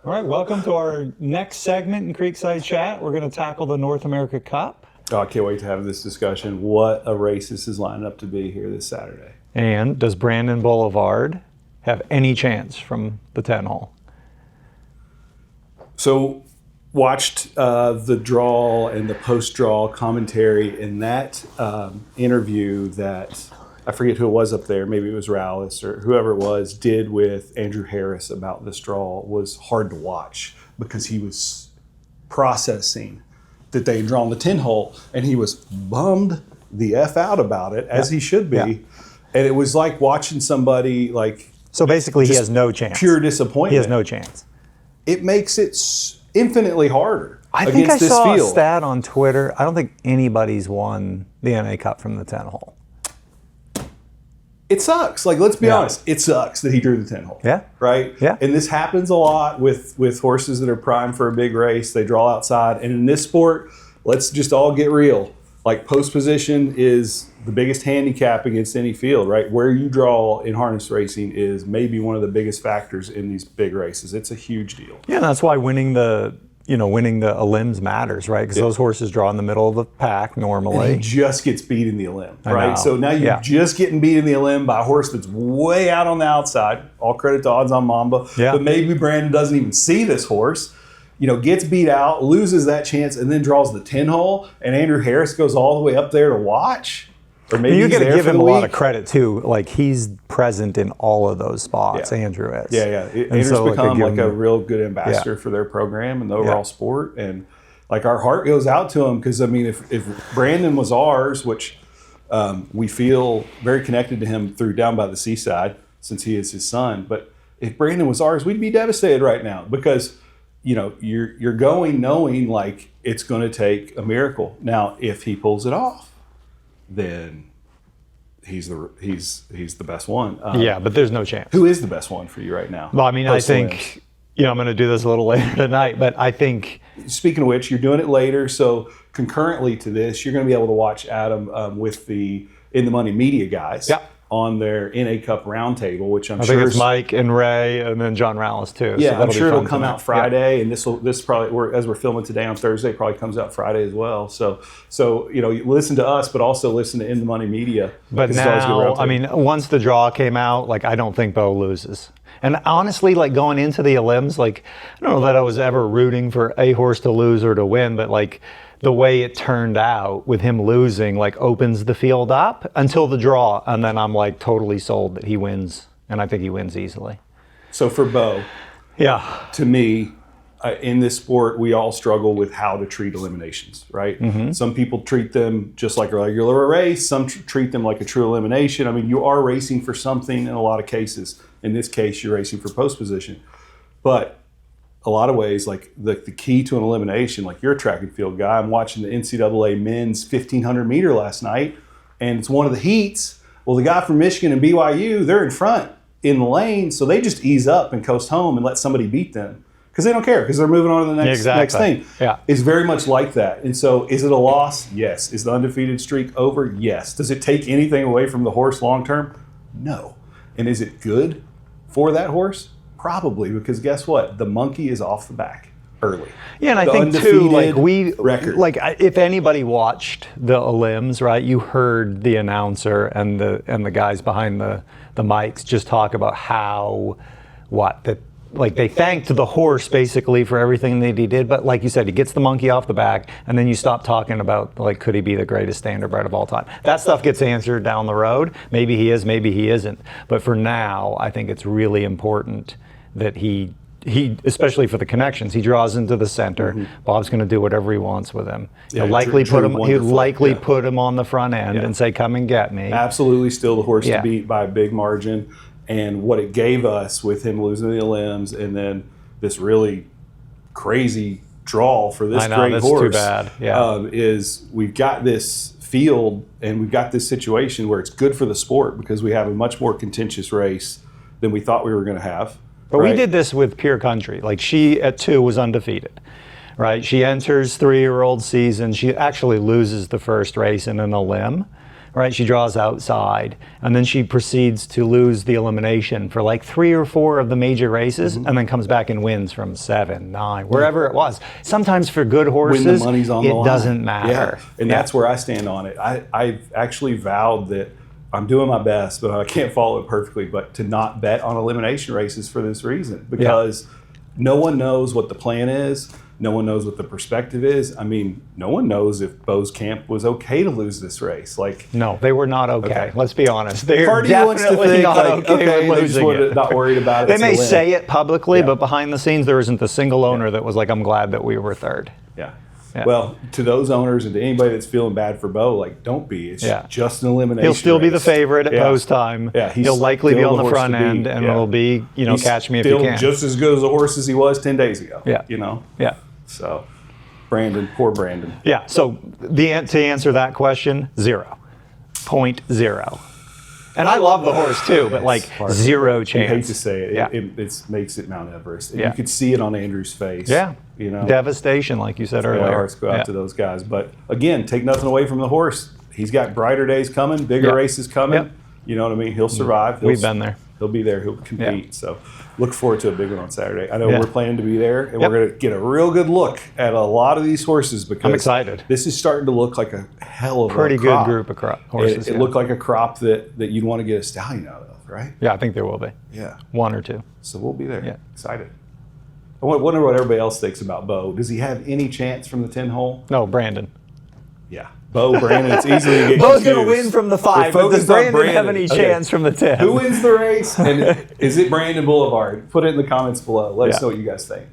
All right, welcome to our next segment in Creekside Chat. We're going to tackle the North America Cup. Oh, I can't wait to have this discussion. What a race this is lining up to be here this Saturday. And does Brandon Blvd have any chance from the 10 hole? So, watched the draw and the post-draw commentary in that interview that, I forget who it was up there, maybe it was Rallis or whoever it was, did with Andrew Harris about this draw was hard to watch because he was processing that they had drawn the 10 hole and he was bummed the F out about it, as he should be. Yeah. And it was like watching somebody like... So basically he has no chance. Pure disappointment. He has no chance. It makes it infinitely harder. I think I saw a stat on Twitter. I don't think anybody's won the NA Cup from the 10 hole. It sucks. Like, let's be honest. It sucks that he drew the 10 hole. Yeah. Right? Yeah. And this happens a lot with horses that are primed for a big race. They draw outside. And in this sport, let's just all get real. Like, post position is the biggest handicap against any field, right? Where you draw in harness racing is maybe one of the biggest factors in these big races. It's a huge deal. Yeah, that's why winning the elims matters, right? Because those horses draw in the middle of the pack normally. And he just gets beat in the elim, right? So now you're just getting beat in the elim by a horse that's way out on the outside. All credit to Odds on Mamba. Yeah. But maybe Brandon doesn't even see this horse. Gets beat out, loses that chance, and then draws the 10 hole, and Andrew Harris goes all the way up there to watch. Or maybe you got to give him a lot of credit too. Like, he's present in all of those spots. Yeah. Andrew is. Yeah. Andrew's become like a real good ambassador for their program and the overall sport. And like, our heart goes out to him because, I mean, if Brandon was ours, which we feel very connected to him through Down by the Seaside since he is his son, but if Brandon was ours, we'd be devastated right now because you're going knowing like it's going to take a miracle. Now, if he pulls it off, then he's the best one. Yeah, but there's no chance. Who is the best one for you right now? Well, I mean, I think, I'm going to do this a little later tonight, but I think... Speaking of which, you're doing it later, so concurrently to this, you're going to be able to watch Adam with the In the Money media guys. Yeah. On their NA Cup roundtable, which I think it's Mike and Ray and then John Rallis too. Yeah, so I'm sure it'll come out Friday, and this probably, as we're filming today on Thursday, probably comes out Friday as well. So you listen to us, but also listen to In the Money Media. But now, I mean, once the draw came out, like, I don't think Beau loses. And honestly, like, going into the elims, like, I don't know that I was ever rooting for a horse to lose or to win, but like, the way it turned out with him losing, like, opens the field up until the draw. And then I'm like totally sold that he wins. And I think he wins easily. So for Beau, to me, in this sport, we all struggle with how to treat eliminations, right? Mm-hmm. Some people treat them just like a regular race. Some treat them like a true elimination. I mean, you are racing for something in a lot of cases. In this case, you're racing for post position. But a lot of ways, like the key to an elimination, like, you're a track and field guy. I'm watching the NCAA men's 1,500 meter last night, and it's one of the heats. Well, the guy from Michigan and BYU, they're in front in the lane, so they just ease up and coast home and let somebody beat them because they don't care because they're moving on to the next thing. Yeah. It's very much like that. And so, is it a loss? Yes. Is the undefeated streak over? Yes. Does it take anything away from the horse long term? No. And is it good for that horse? Probably, because guess what? The monkey is off the back early. Yeah, and I think too, like, if anybody watched the elims, right, you heard the announcer and the guys behind the mics just talk about they thanked the horse basically for everything that he did, but like you said, he gets the monkey off the back, and then you stop talking about, like, could he be the greatest standardbred of all time? That stuff gets answered down the road. Maybe he is, maybe he isn't. But for now, I think it's really important that he especially for the connections, he draws into the center. Mm-hmm. Bob's going to do whatever he wants with him. Yeah, he'll likely put him on the front end and say, "Come and get me." Absolutely, still the horse to beat by a big margin. And what it gave us with him losing the limbs and then this really crazy draw for this great horse, too bad. Is we've got this field and we've got this situation where it's good for the sport because we have a much more contentious race than we thought we were going to have. But we did this with Pure Country. Like, she at 2 was undefeated, right? She enters 3-year-old season. She actually loses the first race in an elim, right? She draws outside, and then she proceeds to lose the elimination for like 3 or 4 of the major races, and then comes back and wins from 7, 9, wherever it was. Sometimes for good horses, When the money's on the line. it doesn't matter. Yeah. And that's where I stand on it. I've actually vowed that I'm doing my best, but I can't follow it perfectly, but to not bet on elimination races for this reason, because no one knows what the plan is. No one knows what the perspective is. I mean, no one knows if Beau's camp was okay to lose this race. Like, no, they were not okay. Let's be honest. They are part of you wants to definitely think, not like, okay with they just losing it. not worried about it. They It's a may win. say it publicly, Yeah. but behind the scenes, there isn't a single owner that was like, I'm glad that we were third. Yeah. Yeah. Well, to those owners and to anybody that's feeling bad for Beau, like, don't be. It's just an elimination. He'll still be the race. favorite at Beau's time. Yeah, he'll likely be still on the horse front to beat. end and Yeah. will be, He's catch me if you still can. just as good as a horse as he was 10 days ago. Yeah. Yeah. So, Brandon, poor Brandon. Yeah. So to answer that question, 0.0. And I love the horse too, but like zero chance. I hate to say it. Yeah. It makes it Mount Everest. And Yeah. you could see it on Andrew's face. Yeah. Devastation, like you said Yeah, earlier. hearts go out to those guys. But again, take nothing away from the horse. He's got brighter days coming, bigger races coming. Yep. You know what I mean? He'll survive. We've been there. He'll be there. He'll compete. So look forward to a big one on Saturday. I know Yeah. we're planning to be there, and Yep. we're going to get a real good look at a lot of these horses because I'm excited. This is starting to look like a hell of Pretty a good crop. group of horses. It looked like a crop that you'd want to get a stallion out of, right? Yeah, I think there will be. Yeah. 1 or 2. So we'll be there. Yeah. Excited. I wonder what everybody else thinks about Beau. Does he have any chance from the 10 hole? No, Brandon. Yeah. Beau, Brandon, it's easy to get Beau's going to confused. win from the We're 5, but does focused on Brandon have any Okay. chance from the 10? Who wins the race? And is it Brandon Blvd? Put it in the comments below. Let us know what you guys think.